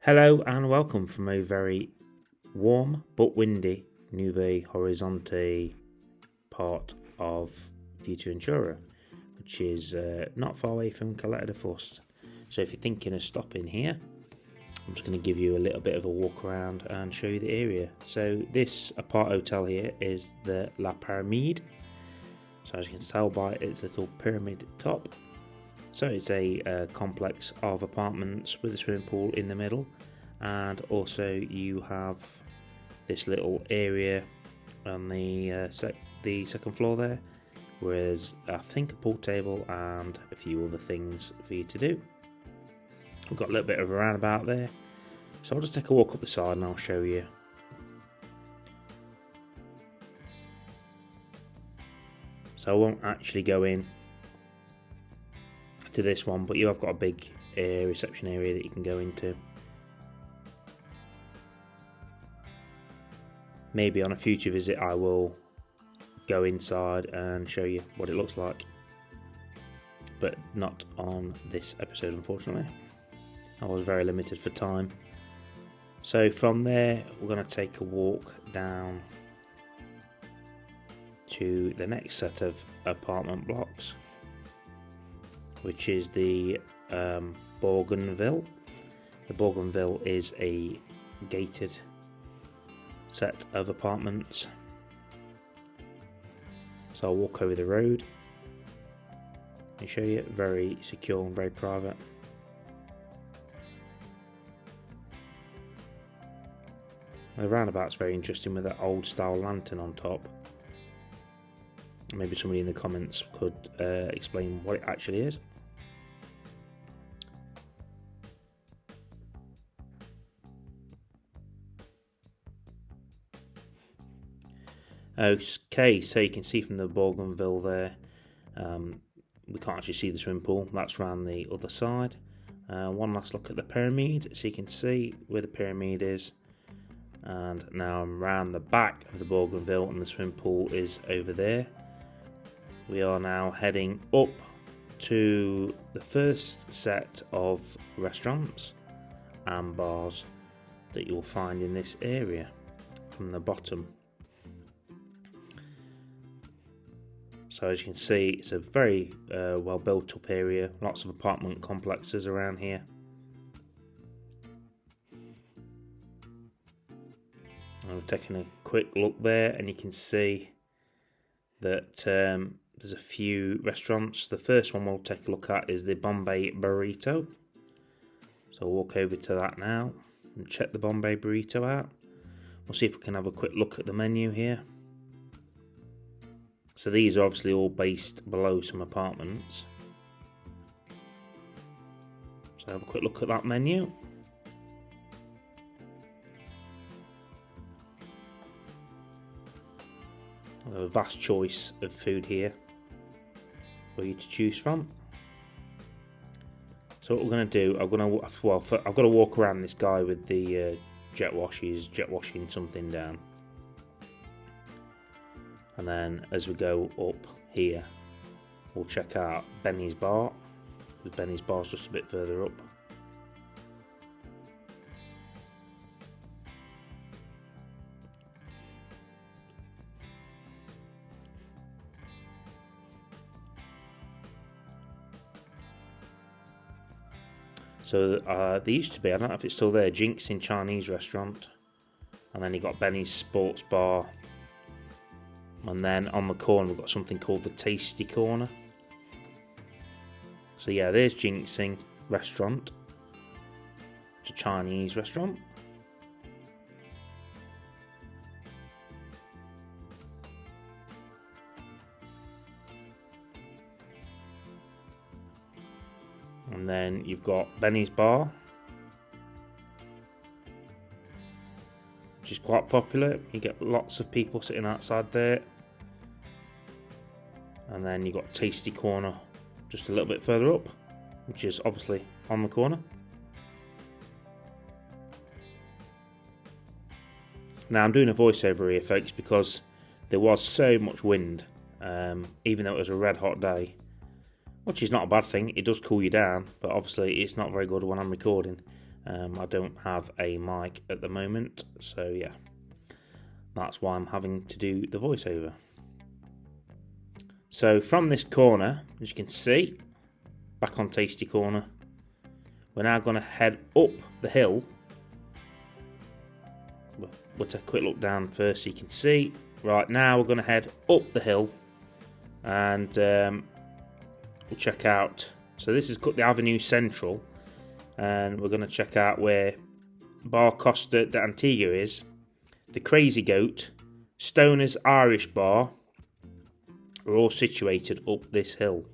Hello and welcome from a very warm but windy Nuevo Horizonte part of Fuerteventura, which is not far away from Costa De Antigua. So if you're thinking of stopping here, I'm just going to give you a little bit of a walk around and show you the area. So this apart hotel here is the La Pyramide. So as you can tell by its little pyramid top. So it's a complex of apartments with a swimming pool in the middle, and also you have this little area on the second floor there, whereas I think a pool table and a few other things for you to do. We've got a little bit of a roundabout there, so I'll just take a walk up the side and I'll show you. So I won't actually go in to this one, but you have got a big reception area that you can go into. Maybe on a future visit I will go inside and show you what it looks like, but not on this episode unfortunately. I was very limited for time. So from there we're going to take a walk down to the next set of apartment blocks, which is the Bougainville. The Bougainville is a gated set of apartments. So I'll walk over the road and show you. Very secure and very private. The roundabout's very interesting with that old style lantern on top. Maybe somebody in the comments could explain what it actually is. Okay, so you can see from the Bougainville there, we can't actually see the swimming pool, that's round the other side. One last look at the pyramid, so you can see where the pyramid is. And now I'm round the back of the Bougainville and the swimming pool is over there. We are now heading up to the first set of restaurants and bars that you'll find in this area from the bottom. So as you can see, it's a very well built up area, lots of apartment complexes around here. I'm taking a quick look there and you can see that there's a few restaurants. The first one we'll take a look at is the Bombay Burrito. So I'll walk over to that now and check the Bombay Burrito out. We'll see if we can have a quick look at the menu here. So these are obviously all based below some apartments. So have a quick look at that menu. A vast choice of food here for you to choose from. So what we're going to do, I've got to walk around this guy with the jet wash. He's jet washing something down. And then as we go up here, we'll check out Benny's Bar, because Benny's Bar's just a bit further up. So there used to be, I don't know if it's still there, Jinx in Chinese restaurant. And then you got Benny's Sports Bar. And then on the corner we've got something called the Tasty Corner. So yeah, there's Jinxing restaurant. It's a Chinese restaurant. And then you've got Benny's Bar, which is quite popular. You get lots of people sitting outside there. And then you've got Tasty Corner just a little bit further up, which is obviously on the corner. Now I'm doing a voiceover here, folks, because there was so much wind, even though it was a red hot day. which is not a bad thing. It does cool you down, but obviously it's not very good when I'm recording. I don't have a mic at the moment, so yeah, that's why I'm having to do the voiceover. So from this corner, as you can see, back on Tasty Corner, we're now going to head up the hill. We'll take a quick look down first so you can see. Right, now we're going to head up the hill and we'll check out. So this is the Avenue Central, and we're going to check out where Bar Costa De Antigua is, the Crazy Goat, Stoner's Irish Bar are all situated up this hill.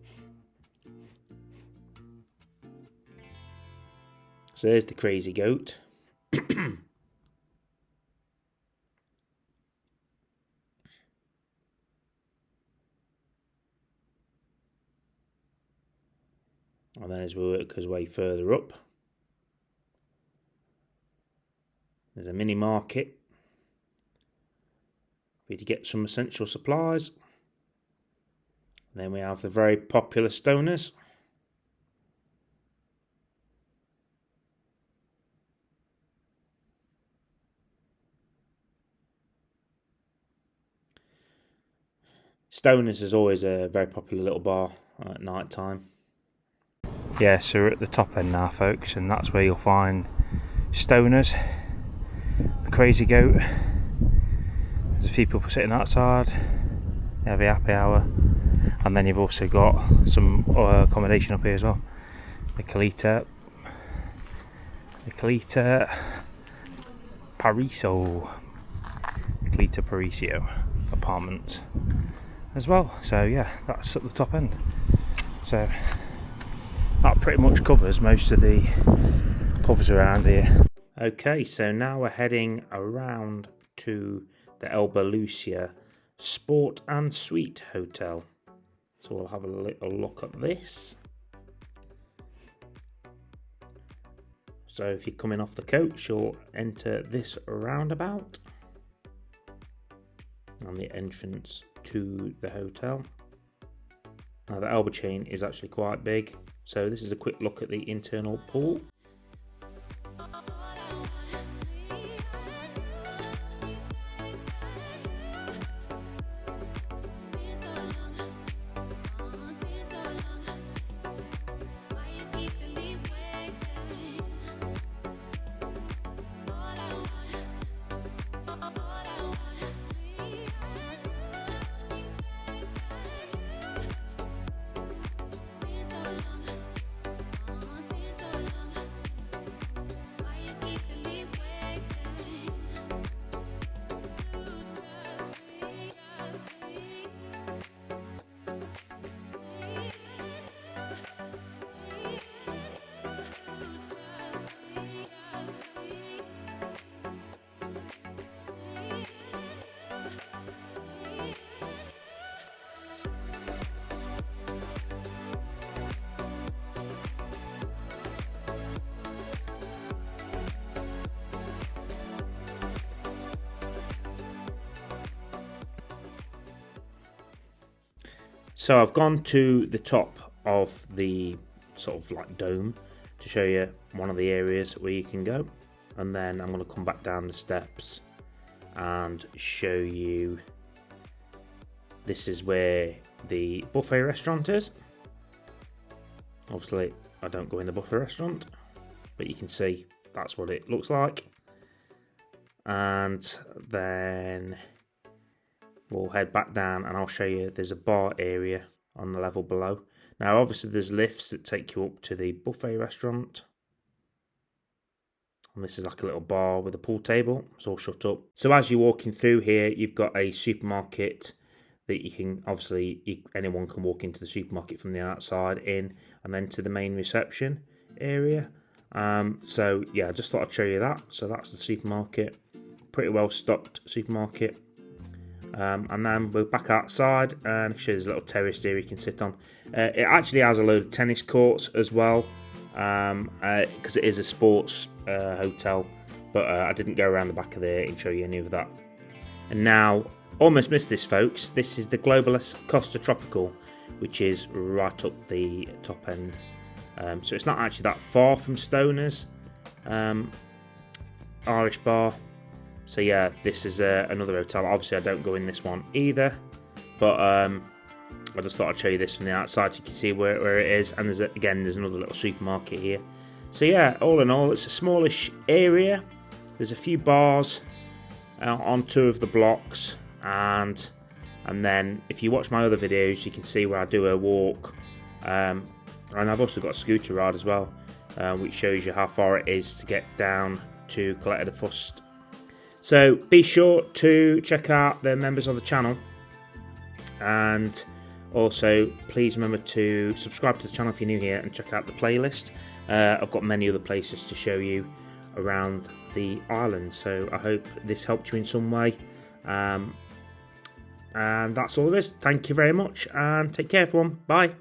So there's the Crazy Goat. And then as we work our way further up, there's a mini market for you to get some essential supplies. Then we have the very popular Stoners. Stoners is always a very popular little bar at night time. Yeah, so we're at the top end now, folks, and that's where you'll find Stoners, the Crazy Goat. There's a few people sitting outside. They have a happy hour, and then you've also got some accommodation up here as well. The Calita Parisio apartment as well. So yeah, that's at the top end. So that pretty much covers most of the pubs around here. Okay, so now we're heading around to the Elba Lucia Sport and Suite Hotel. So we'll have a little look at this. So if you're coming off the coach, you'll enter this roundabout and the entrance to the hotel. Now the Elba chain is actually quite big, so this is a quick look at the internal pool. So I've gone to the top of the sort of like dome to show you one of the areas where you can go, and then I'm going to come back down the steps and show you. This is where the buffet restaurant is. Obviously I don't go in the buffet restaurant, but you can see that's what it looks like. And then we'll head back down and I'll show you there's a bar area on the level below. Now obviously there's lifts that take you up to the buffet restaurant. And this is like a little bar with a pool table. It's all shut up. So as you're walking through here, you've got a supermarket that you can, obviously anyone can walk into the supermarket from the outside in, and then to the main reception area. So yeah, I just thought I'd show you that. So that's the supermarket. Pretty well stocked supermarket. And then we're back outside, and actually there's a little terrace here you can sit on. It actually has a load of tennis courts as well, because it is a sports hotel, but I didn't go around the back of there and show you any of that. And now, almost missed this, folks, this is the Globalist Costa Tropical, which is right up the top end. So it's not actually that far from Stoners, Irish bar. So yeah, this is another hotel. Obviously I don't go in this one either, but I just thought I'd show you this from the outside so you can see where it is. And there's another little supermarket here. So yeah, all in all, it's a smallish area. There's a few bars on 2 of the blocks, and then if you watch my other videos, you can see where I do a walk. And I've also got a scooter ride as well, which shows you how far it is to get down to Costa De Antigua. So be sure to check out the members of the channel, and also please remember to subscribe to the channel if you're new here, and check out the playlist. I've got many other places to show you around the island, so I hope this helped you in some way. And that's all there is. Thank you very much, and take care everyone. Bye.